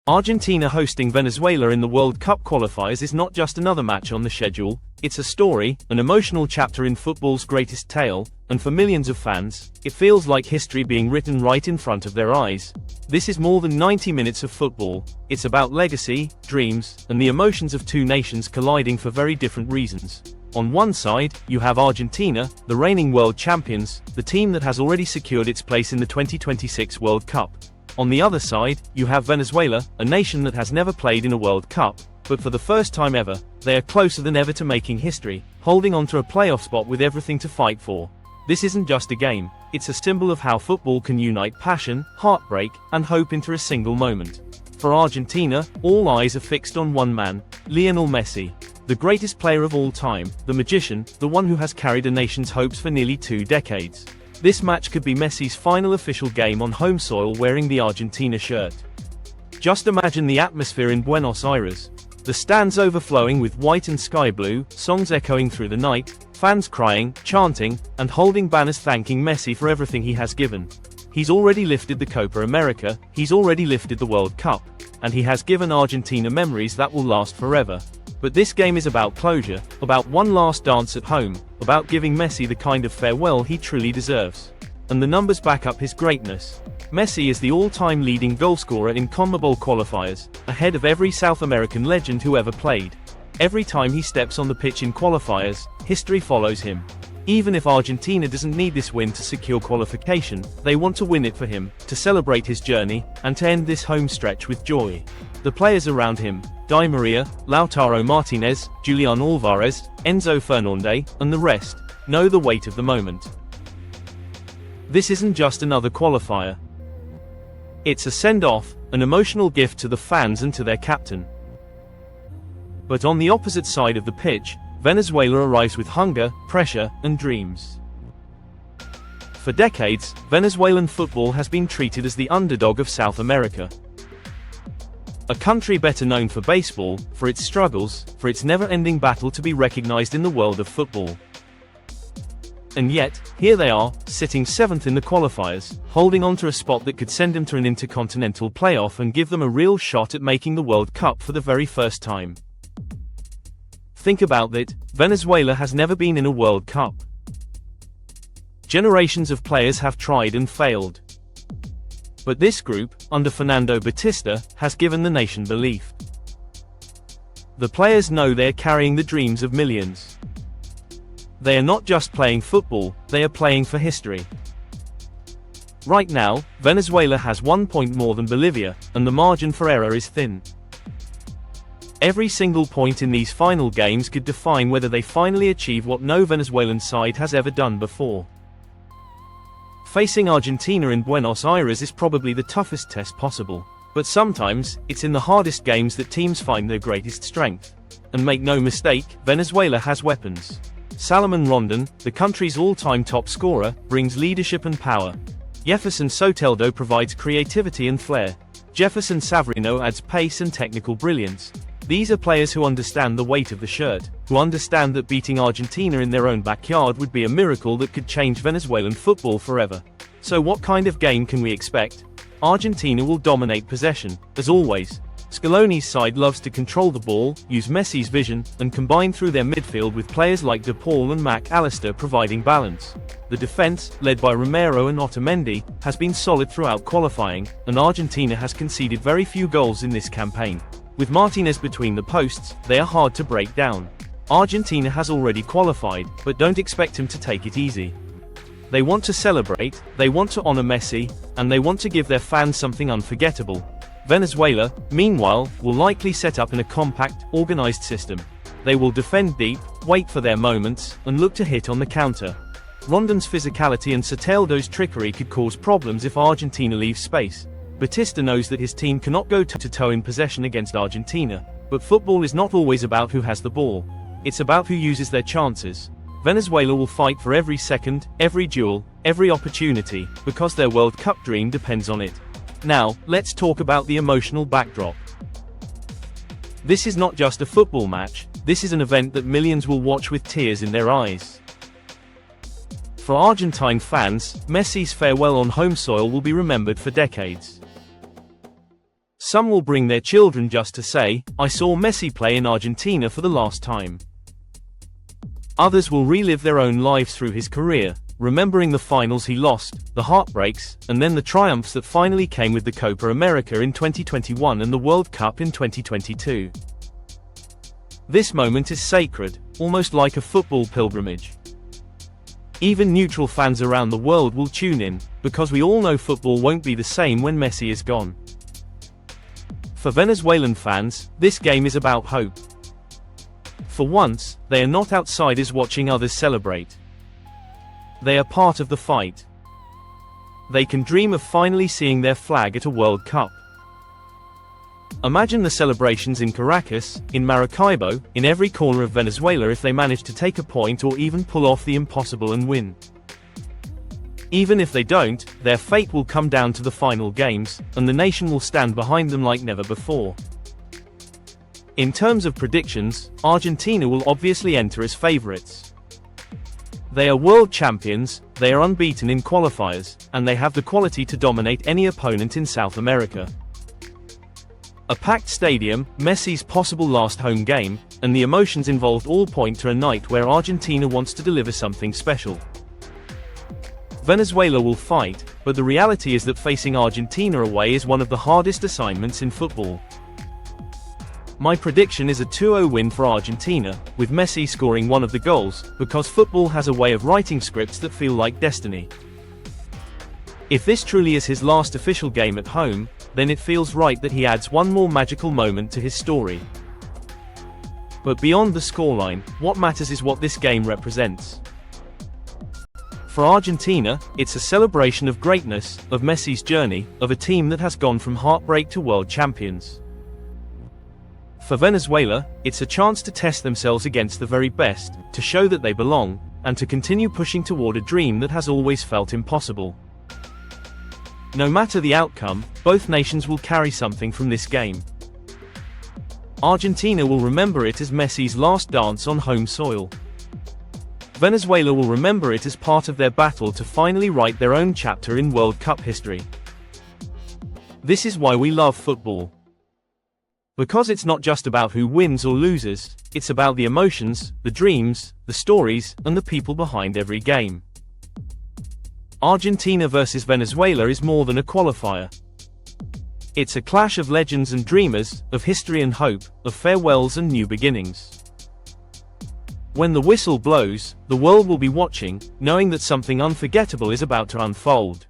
Argentina hosting Venezuela in the World Cup qualifiers is not just another match on the schedule, it's a story, an emotional chapter in football's greatest tale, and for millions of fans, it feels like history being written right in front of their eyes. This is more than 90 minutes of football, it's about legacy, dreams, and the emotions of two nations colliding for very different reasons. On one side, you have Argentina, the reigning world champions, the team that has already secured its place in the 2026 World Cup. On the other side, you have Venezuela, a nation that has never played in a World Cup, but for the first time ever, they are closer than ever to making history, holding on to a playoff spot with everything to fight for. This isn't just a game, it's a symbol of how football can unite passion, heartbreak, and hope into a single moment. For Argentina, all eyes are fixed on one man, Lionel Messi. The greatest player of all time, the magician, the one who has carried a nation's hopes for nearly 2 decades. This match could be Messi's final official game on home soil wearing the Argentina shirt. Just imagine the atmosphere in Buenos Aires. The stands overflowing with white and sky blue, songs echoing through the night, fans crying, chanting, and holding banners thanking Messi for everything he has given. He's already lifted the Copa America, he's already lifted the World Cup, and he has given Argentina memories that will last forever. But this game is about closure, about one last dance at home, about giving Messi the kind of farewell he truly deserves. And the numbers back up his greatness. Messi is the all-time leading goalscorer in CONMEBOL qualifiers, ahead of every South American legend who ever played. Every time he steps on the pitch in qualifiers, history follows him. Even if Argentina doesn't need this win to secure qualification, they want to win it for him, to celebrate his journey, and to end this home stretch with joy. The players around him, Di Maria, Lautaro Martinez, Julian Alvarez, Enzo Fernandez, and the rest, know the weight of the moment. This isn't just another qualifier. It's a send-off, an emotional gift to the fans and to their captain. But on the opposite side of the pitch, Venezuela arrives with hunger, pressure, and dreams. For decades, Venezuelan football has been treated as the underdog of South America. A country better known for baseball, for its struggles, for its never-ending battle to be recognized in the world of football. And yet, here they are, sitting 7th in the qualifiers, holding on to a spot that could send them to an intercontinental playoff and give them a real shot at making the World Cup for the very first time. Think about it, Venezuela has never been in a World Cup. Generations of players have tried and failed. But this group, under Fernando Batista, has given the nation belief. The players know they're carrying the dreams of millions. They are not just playing football, they are playing for history. Right now, Venezuela has 1 point more than Bolivia, and the margin for error is thin. Every single point in these final games could define whether they finally achieve what no Venezuelan side has ever done before. Facing Argentina in Buenos Aires is probably the toughest test possible, but sometimes, it's in the hardest games that teams find their greatest strength. And make no mistake, Venezuela has weapons. Salomon Rondón, the country's all-time top scorer, brings leadership and power. Jefferson Soteldo provides creativity and flair. Jefferson Savarino adds pace and technical brilliance. These are players who understand the weight of the shirt, who understand that beating Argentina in their own backyard would be a miracle that could change Venezuelan football forever. So what kind of game can we expect? Argentina will dominate possession, as always. Scaloni's side loves to control the ball, use Messi's vision, and combine through their midfield with players like De Paul and Mac Allister providing balance. The defense, led by Romero and Otamendi, has been solid throughout qualifying, and Argentina has conceded very few goals in this campaign. With Martinez between the posts, they are hard to break down. Argentina has already qualified, but don't expect him to take it easy. They want to celebrate, they want to honor Messi, and they want to give their fans something unforgettable. Venezuela, meanwhile, will likely set up in a compact, organized system. They will defend deep, wait for their moments, and look to hit on the counter. Rondon's physicality and Soteldo's trickery could cause problems if Argentina leaves space. Batista knows that his team cannot go toe-to-toe in possession against Argentina, but football is not always about who has the ball. It's about who uses their chances. Venezuela will fight for every second, every duel, every opportunity, because their World Cup dream depends on it. Now, let's talk about the emotional backdrop. This is not just a football match, this is an event that millions will watch with tears in their eyes. For Argentine fans, Messi's farewell on home soil will be remembered for decades. Some will bring their children just to say, "I saw Messi play in Argentina for the last time." Others will relive their own lives through his career, remembering the finals he lost, the heartbreaks, and then the triumphs that finally came with the Copa America in 2021 and the World Cup in 2022. This moment is sacred, almost like a football pilgrimage. Even neutral fans around the world will tune in, because we all know football won't be the same when Messi is gone. For Venezuelan fans, this game is about hope. For once, they are not outsiders watching others celebrate. They are part of the fight. They can dream of finally seeing their flag at a World Cup. Imagine the celebrations in Caracas, in Maracaibo, in every corner of Venezuela if they manage to take a point or even pull off the impossible and win. Even if they don't, their fate will come down to the final games, and the nation will stand behind them like never before. In terms of predictions, Argentina will obviously enter as favorites. They are world champions, they are unbeaten in qualifiers, and they have the quality to dominate any opponent in South America. A packed stadium, Messi's possible last home game, and the emotions involved all point to a night where Argentina wants to deliver something special. Venezuela will fight, but the reality is that facing Argentina away is one of the hardest assignments in football. My prediction is a 2-0 win for Argentina, with Messi scoring one of the goals, because football has a way of writing scripts that feel like destiny. If this truly is his last official game at home, then it feels right that he adds one more magical moment to his story. But beyond the scoreline, what matters is what this game represents. For Argentina, it's a celebration of greatness, of Messi's journey, of a team that has gone from heartbreak to world champions. For Venezuela, it's a chance to test themselves against the very best, to show that they belong, and to continue pushing toward a dream that has always felt impossible. No matter the outcome, both nations will carry something from this game. Argentina will remember it as Messi's last dance on home soil. Venezuela will remember it as part of their battle to finally write their own chapter in World Cup history. This is why we love football. Because it's not just about who wins or loses, it's about the emotions, the dreams, the stories, and the people behind every game. Argentina versus Venezuela is more than a qualifier. It's a clash of legends and dreamers, of history and hope, of farewells and new beginnings. When the whistle blows, the world will be watching, knowing that something unforgettable is about to unfold.